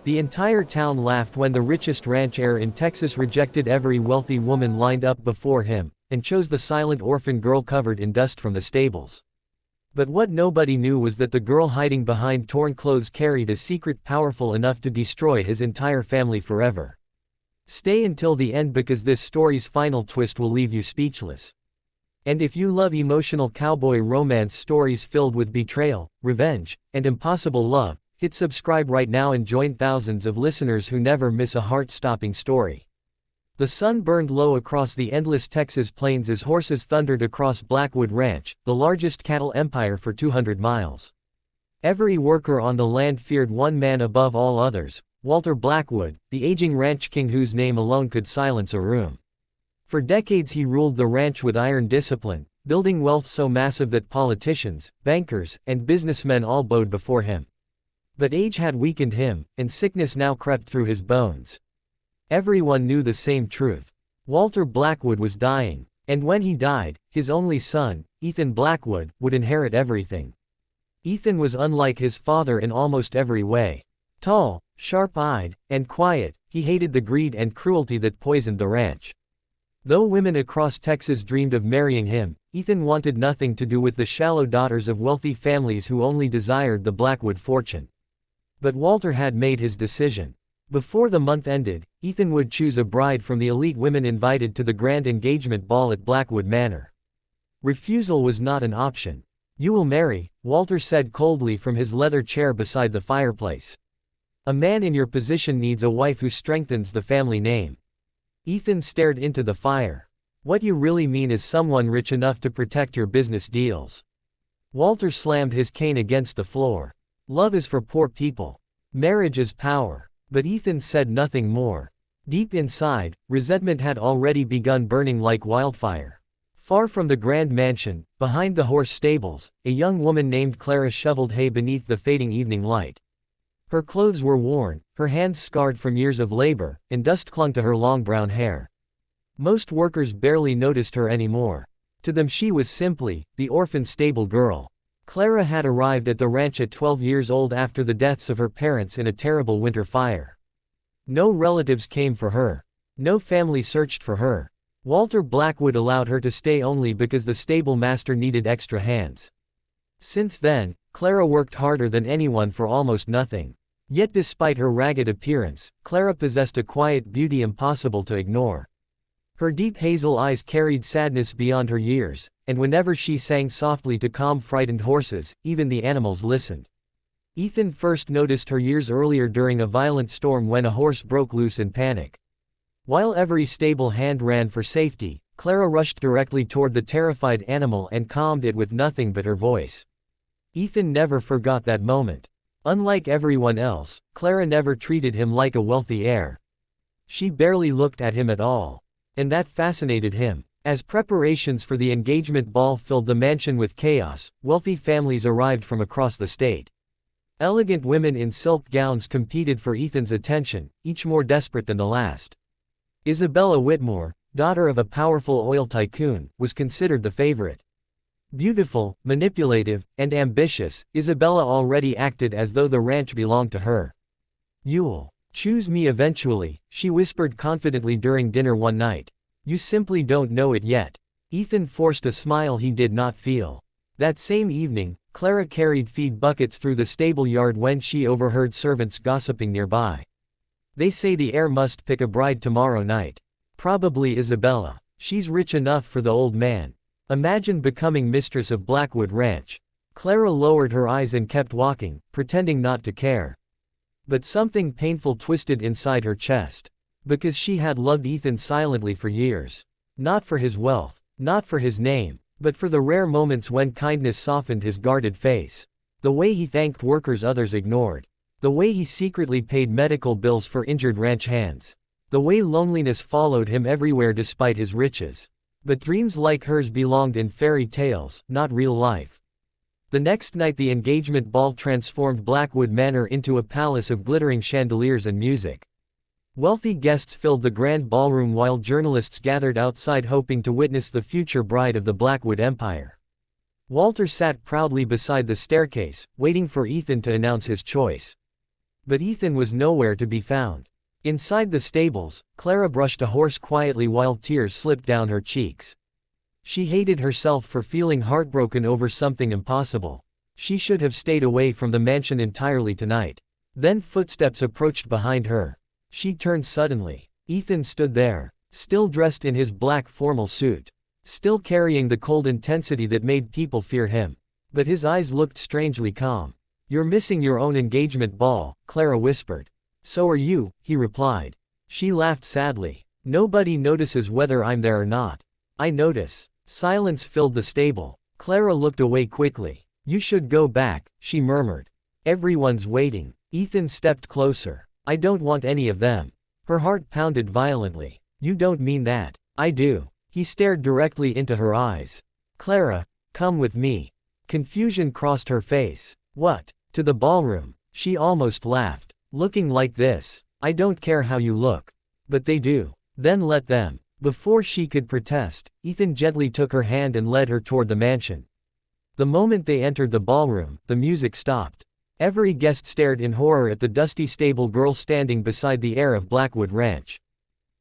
The entire town laughed when the richest ranch heir in Texas rejected every wealthy woman lined up before him, and chose the silent orphan girl covered in dust from the stables. But what nobody knew was that the girl hiding behind torn clothes carried a secret powerful enough to destroy his entire family forever. Stay until the end because this story's final twist will leave you speechless. And if you love emotional cowboy romance stories filled with betrayal, revenge, and impossible love, hit subscribe right now and join thousands of listeners who never miss a heart-stopping story. The sun burned low across the endless Texas plains as horses thundered across Blackwood Ranch, the largest cattle empire for 200 miles. Every worker on the land feared one man above all others, Walter Blackwood, the aging ranch king whose name alone could silence a room. For decades he ruled the ranch with iron discipline, building wealth so massive that politicians, bankers, and businessmen all bowed before him. But age had weakened him, and sickness now crept through his bones. Everyone knew the same truth. Walter Blackwood was dying, and when he died, his only son, Ethan Blackwood, would inherit everything. Ethan was unlike his father in almost every way. Tall, sharp-eyed, and quiet, he hated the greed and cruelty that poisoned the ranch. Though women across Texas dreamed of marrying him, Ethan wanted nothing to do with the shallow daughters of wealthy families who only desired the Blackwood fortune. But Walter had made his decision. Before the month ended, Ethan would choose a bride from the elite women invited to the grand engagement ball at Blackwood Manor. Refusal was not an option. "You will marry," Walter said coldly from his leather chair beside the fireplace. "A man in your position needs a wife who strengthens the family name." Ethan stared into the fire. "What you really mean is someone rich enough to protect your business deals." Walter slammed his cane against the floor. "Love is for poor people. Marriage is power." But Ethan said nothing more. Deep inside, resentment had already begun burning like wildfire. Far from the grand mansion, behind the horse stables, a young woman named Clara shoveled hay beneath the fading evening light. Her clothes were worn, her hands scarred from years of labor, and dust clung to her long brown hair. Most workers barely noticed her anymore. To them she was simply the orphan stable girl. Clara had arrived at the ranch at 12 years old after the deaths of her parents in a terrible winter fire. No relatives came for her. No family searched for her. Walter Blackwood allowed her to stay only because the stable master needed extra hands. Since then, Clara worked harder than anyone for almost nothing. Yet despite her ragged appearance, Clara possessed a quiet beauty impossible to ignore. Her deep hazel eyes carried sadness beyond her years, and whenever she sang softly to calm frightened horses, even the animals listened. Ethan first noticed her years earlier during a violent storm when a horse broke loose in panic. While every stable hand ran for safety, Clara rushed directly toward the terrified animal and calmed it with nothing but her voice. Ethan never forgot that moment. Unlike everyone else, Clara never treated him like a wealthy heir. She barely looked at him at all. And that fascinated him. As preparations for the engagement ball filled the mansion with chaos, wealthy families arrived from across the state. Elegant women in silk gowns competed for Ethan's attention, each more desperate than the last. Isabella Whitmore, daughter of a powerful oil tycoon, was considered the favorite. Beautiful, manipulative, and ambitious, Isabella already acted as though the ranch belonged to her. "You'll choose me eventually," she whispered confidently during dinner one night. "You simply don't know it yet." Ethan forced a smile he did not feel. That same evening, Clara carried feed buckets through the stable yard when she overheard servants gossiping nearby. "They say the heir must pick a bride tomorrow night. Probably Isabella. She's rich enough for the old man. Imagine becoming mistress of Blackwood Ranch." Clara lowered her eyes and kept walking, pretending not to care. But something painful twisted inside her chest. Because she had loved Ethan silently for years. Not for his wealth, not for his name, but for the rare moments when kindness softened his guarded face. The way he thanked workers others ignored. The way he secretly paid medical bills for injured ranch hands. The way loneliness followed him everywhere despite his riches. But dreams like hers belonged in fairy tales, not real life. The next night the engagement ball transformed Blackwood Manor into a palace of glittering chandeliers and music. Wealthy guests filled the grand ballroom while journalists gathered outside hoping to witness the future bride of the Blackwood Empire. Walter sat proudly beside the staircase, waiting for Ethan to announce his choice. But Ethan was nowhere to be found. Inside the stables, Clara brushed a horse quietly while tears slipped down her cheeks. She hated herself for feeling heartbroken over something impossible. She should have stayed away from the mansion entirely tonight. Then footsteps approached behind her. She turned suddenly. Ethan stood there, still dressed in his black formal suit, still carrying the cold intensity that made people fear him. But his eyes looked strangely calm. "You're missing your own engagement ball," Clara whispered. "So are you," he replied. She laughed sadly. "Nobody notices whether I'm there or not." "I notice." Silence filled the stable. Clara looked away quickly. "You should go back," she murmured. "Everyone's waiting." Ethan stepped closer. "I don't want any of them." Her heart pounded violently. "You don't mean that." "I do." He stared directly into her eyes. "Clara, come with me." Confusion crossed her face. "What? To the ballroom?" She almost laughed. "Looking like this? I don't care how you look." "But they do." "Then let them." Before she could protest, Ethan gently took her hand and led her toward the mansion. The moment they entered the ballroom, the music stopped. Every guest stared in horror at the dusty stable girl standing beside the heir of Blackwood Ranch.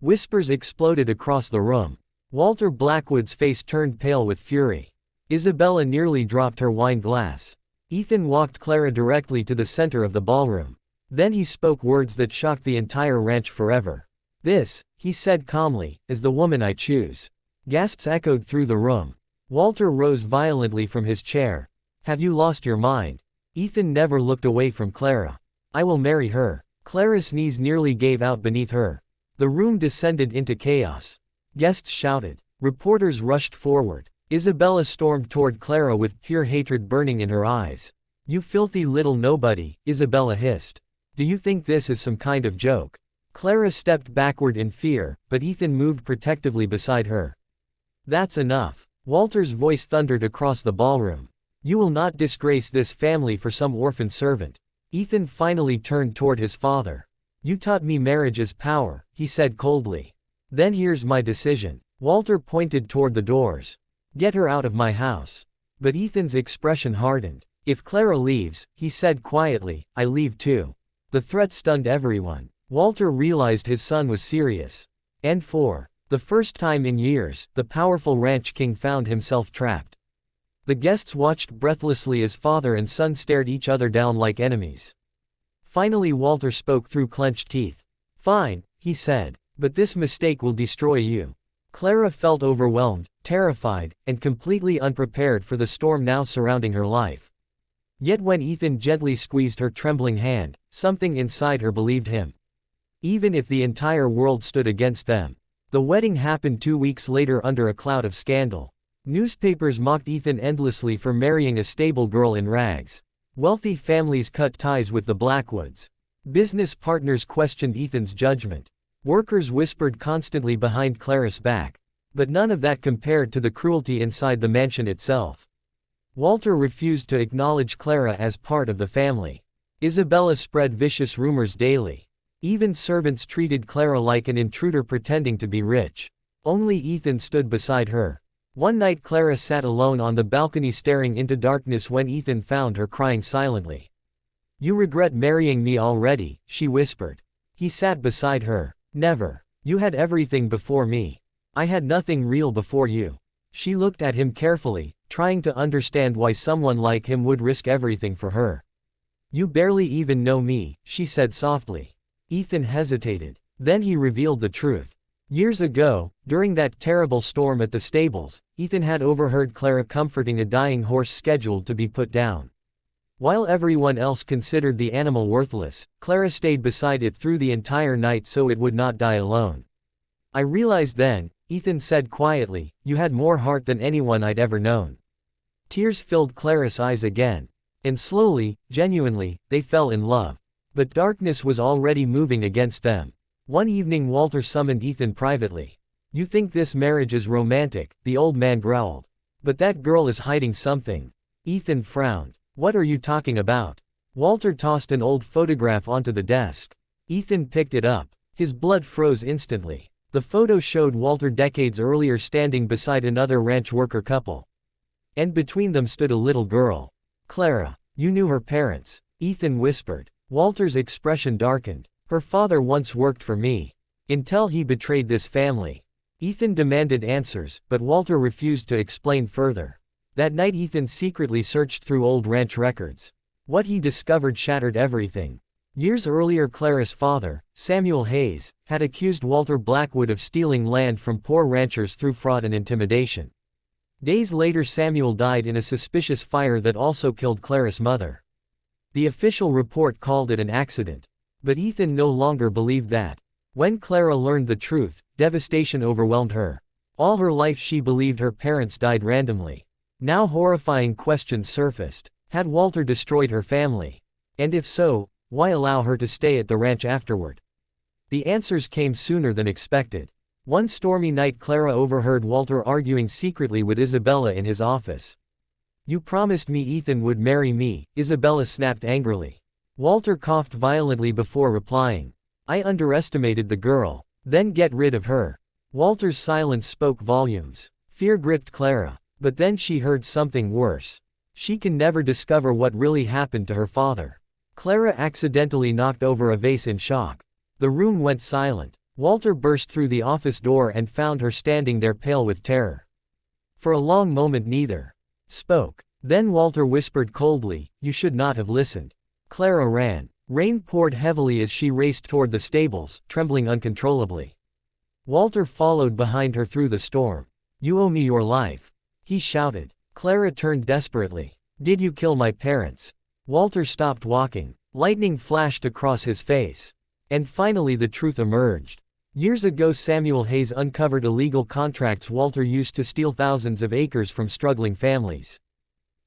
Whispers exploded across the room. Walter Blackwood's face turned pale with fury. Isabella nearly dropped her wine glass. Ethan walked Clara directly to the center of the ballroom. Then he spoke words that shocked the entire ranch forever. "This," he said calmly, "is the woman I choose." Gasps echoed through the room. Walter rose violently from his chair. "Have you lost your mind?" Ethan never looked away from Clara. "I will marry her." Clara's knees nearly gave out beneath her. The room descended into chaos. Guests shouted. Reporters rushed forward. Isabella stormed toward Clara with pure hatred burning in her eyes. "You filthy little nobody," Isabella hissed. "Do you think this is some kind of joke?" Clara stepped backward in fear, but Ethan moved protectively beside her. "That's enough." Walter's voice thundered across the ballroom. "You will not disgrace this family for some orphan servant." Ethan finally turned toward his father. "You taught me marriage is power," he said coldly. "Then here's my decision." Walter pointed toward the doors. "Get her out of my house." But Ethan's expression hardened. "If Clara leaves," he said quietly, "I leave too." The threat stunned everyone. Walter realized his son was serious. And for the first time in years, the powerful ranch king found himself trapped. The guests watched breathlessly as father and son stared each other down like enemies. Finally Walter spoke through clenched teeth. "Fine," he said. "But this mistake will destroy you." Clara felt overwhelmed, terrified, and completely unprepared for the storm now surrounding her life. Yet when Ethan gently squeezed her trembling hand, something inside her believed him. Even if the entire world stood against them. The wedding happened 2 weeks later under a cloud of scandal. Newspapers mocked Ethan endlessly for marrying a stable girl in rags. Wealthy families cut ties with the Blackwoods. Business partners questioned Ethan's judgment. Workers whispered constantly behind Clara's back. But none of that compared to the cruelty inside the mansion itself. Walter refused to acknowledge Clara as part of the family. Isabella spread vicious rumors daily. Even servants treated Clara like an intruder pretending to be rich. Only Ethan stood beside her. One night Clara sat alone on the balcony staring into darkness when Ethan found her crying silently. "You regret marrying me already," she whispered. He sat beside her. "Never. You had everything before me. I had nothing real before you." She looked at him carefully, trying to understand why someone like him would risk everything for her. "You barely even know me," she said softly. Ethan hesitated. Then he revealed the truth. Years ago, during that terrible storm at the stables, Ethan had overheard Clara comforting a dying horse scheduled to be put down. While everyone else considered the animal worthless, Clara stayed beside it through the entire night so it would not die alone. "I realized then," Ethan said quietly, "you had more heart than anyone I'd ever known." Tears filled Clara's eyes again. And slowly, genuinely, they fell in love. But darkness was already moving against them. One evening Walter summoned Ethan privately. "You think this marriage is romantic," the old man growled. "But that girl is hiding something." Ethan frowned. "What are you talking about?" Walter tossed an old photograph onto the desk. Ethan picked it up. His blood froze instantly. The photo showed Walter decades earlier standing beside another ranch worker couple. And between them stood a little girl. "Clara, you knew her parents," Ethan whispered. Walter's expression darkened. Her father once worked for me. Until he betrayed this family. Ethan demanded answers, but Walter refused to explain further. That night Ethan secretly searched through old ranch records. What he discovered shattered everything. Years earlier Clara's father, Samuel Hayes, had accused Walter Blackwood of stealing land from poor ranchers through fraud and intimidation. Days later Samuel died in a suspicious fire that also killed Clara's mother. The official report called it an accident. But Ethan no longer believed that. When Clara learned the truth, devastation overwhelmed her. All her life she believed her parents died randomly. Now horrifying questions surfaced. Had Walter destroyed her family? And if so, why allow her to stay at the ranch afterward? The answers came sooner than expected. One stormy night Clara overheard Walter arguing secretly with Isabella in his office. "You promised me Ethan would marry me," Isabella snapped angrily. Walter coughed violently before replying. "I underestimated the girl. Then get rid of her." Walter's silence spoke volumes. Fear gripped Clara. But then she heard something worse. She can never discover what really happened to her father. Clara accidentally knocked over a vase in shock. The room went silent. Walter burst through the office door and found her standing there pale with terror. For a long moment neither spoke. Then Walter whispered coldly, "You should not have listened." Clara ran. Rain poured heavily as she raced toward the stables, trembling uncontrollably. Walter followed behind her through the storm. "You owe me your life," he shouted. Clara turned desperately. "Did you kill my parents?" Walter stopped walking. Lightning flashed across his face. And finally the truth emerged. Years ago Samuel Hayes uncovered illegal contracts Walter used to steal thousands of acres from struggling families.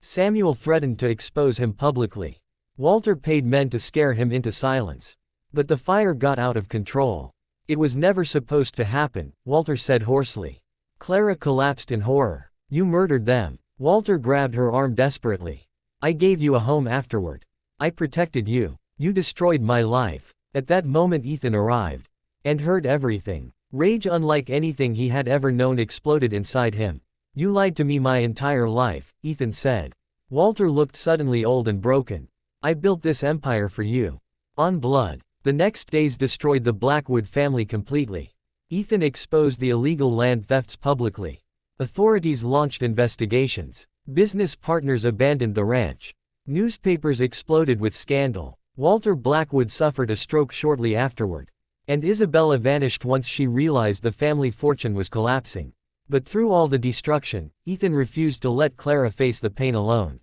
Samuel threatened to expose him publicly. Walter paid men to scare him into silence. But the fire got out of control. "It was never supposed to happen," Walter said hoarsely. Clara collapsed in horror. "You murdered them." Walter grabbed her arm desperately. "I gave you a home afterward. I protected you. You destroyed my life." At that moment Ethan arrived. And heard everything. Rage unlike anything he had ever known exploded inside him. "You lied to me my entire life," Ethan said. Walter looked suddenly old and broken. "I built this empire for you. On blood." The next days destroyed the Blackwood family completely. Ethan exposed the illegal land thefts publicly. Authorities launched investigations. Business partners abandoned the ranch. Newspapers exploded with scandal. Walter Blackwood suffered a stroke shortly afterward. And Isabella vanished once she realized the family fortune was collapsing. But through all the destruction, Ethan refused to let Clara face the pain alone.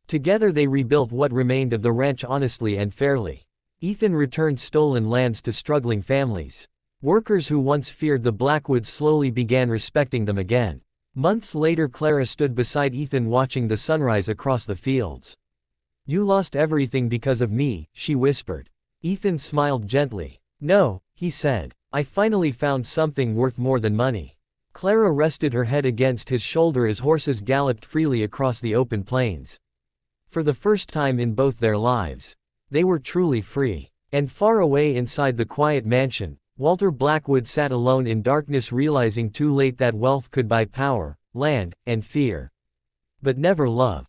Together they rebuilt what remained of the ranch honestly and fairly. Ethan returned stolen lands to struggling families. Workers who once feared the Blackwoods slowly began respecting them again. Months later Clara stood beside Ethan watching the sunrise across the fields. "You lost everything because of me," she whispered. Ethan smiled gently. "No," he said. "I finally found something worth more than money." Clara rested her head against his shoulder as horses galloped freely across the open plains. For the first time in both their lives, they were truly free. And far away inside the quiet mansion, Walter Blackwood sat alone in darkness, realizing too late that wealth could buy power, land, and fear. But never love.